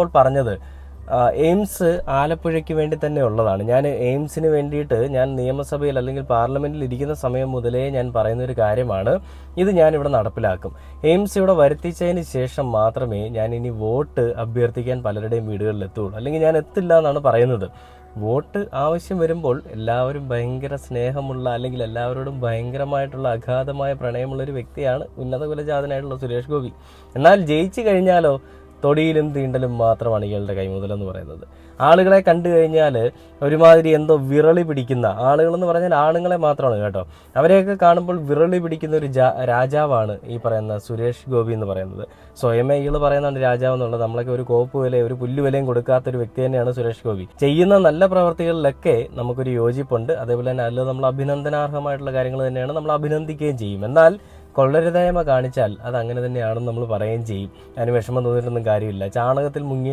ഇപ്പോൾ പറഞ്ഞത് എയിംസ് ആലപ്പുഴയ്ക്ക് വേണ്ടി തന്നെ ഉള്ളതാണ്. ഞാൻ എയിംസിന് വേണ്ടിയിട്ട് ഞാൻ നിയമസഭയിൽ അല്ലെങ്കിൽ പാർലമെന്റിൽ ഇരിക്കുന്ന സമയം മുതലേ ഞാൻ പറയുന്ന ഒരു കാര്യമാണ്, ഇത് ഞാനിവിടെ നടപ്പിലാക്കും. എയിംസ് ഇവിടെ വരുത്തിച്ചതിന് ശേഷം മാത്രമേ ഞാൻ ഇനി വോട്ട് അഭ്യർത്ഥിക്കാൻ പലരുടെയും വീടുകളിൽ എത്തുകയുള്ളൂ, അല്ലെങ്കിൽ ഞാൻ എത്തില്ല എന്നാണ് പറയുന്നത്. വോട്ട് ആവശ്യം വരുമ്പോൾ എല്ലാവരും ഭയങ്കര സ്നേഹമുള്ള, അല്ലെങ്കിൽ എല്ലാവരോടും ഭയങ്കരമായിട്ടുള്ള അഗാധമായ പ്രണയമുള്ള ഒരു വ്യക്തിയാണ് ഉന്നത കുലജാതനായിട്ടുള്ള സുരേഷ് ഗോപി. എന്നാൽ ജയിച്ചു കഴിഞ്ഞാലോ തൊടിയിലും തീണ്ടലും മാത്രമാണ് ഇയാളുടെ കൈമുതലെന്ന് പറയുന്നത്. ആളുകളെ കണ്ടു കഴിഞ്ഞാൽ ഒരുമാതിരി എന്തോ വിറളി പിടിക്കുന്ന ആളുകളെന്ന് പറഞ്ഞാൽ ആണുങ്ങളെ മാത്രമാണ് കേട്ടോ. അവരെയൊക്കെ കാണുമ്പോൾ വിറളി പിടിക്കുന്ന ഒരു രാജാവാണ് ഈ പറയുന്ന സുരേഷ് ഗോപി എന്ന് പറയുന്നത്. സ്വയമേ ഇയാൾ പറയുന്നുണ്ട് രാജാവ് എന്നുള്ളത്. നമ്മളൊക്കെ ഒരു കോപ്പ് വിലയും ഒരു പുല്ലുവിലയും കൊടുക്കാത്തൊരു വ്യക്തി തന്നെയാണ് സുരേഷ് ഗോപി. ചെയ്യുന്ന നല്ല പ്രവർത്തികളിലൊക്കെ നമുക്കൊരു യോജിപ്പുണ്ട്. അതേപോലെ തന്നെ അതിൽ നമ്മൾ അഭിനന്ദനാർഹമായിട്ടുള്ള കാര്യങ്ങൾ തന്നെയാണ്, നമ്മൾ അഭിനന്ദിക്കുകയും ചെയ്യും. എന്നാൽ കൊള്ളരുതായ്മ കാണിച്ചാൽ അത് അങ്ങനെ തന്നെയാണെന്ന് നമ്മൾ പറയുകയും ചെയ്യും. അതിന് വിഷമം തോന്നിയിട്ടൊന്നും കാര്യമില്ല. ചാണകത്തിൽ മുങ്ങിയ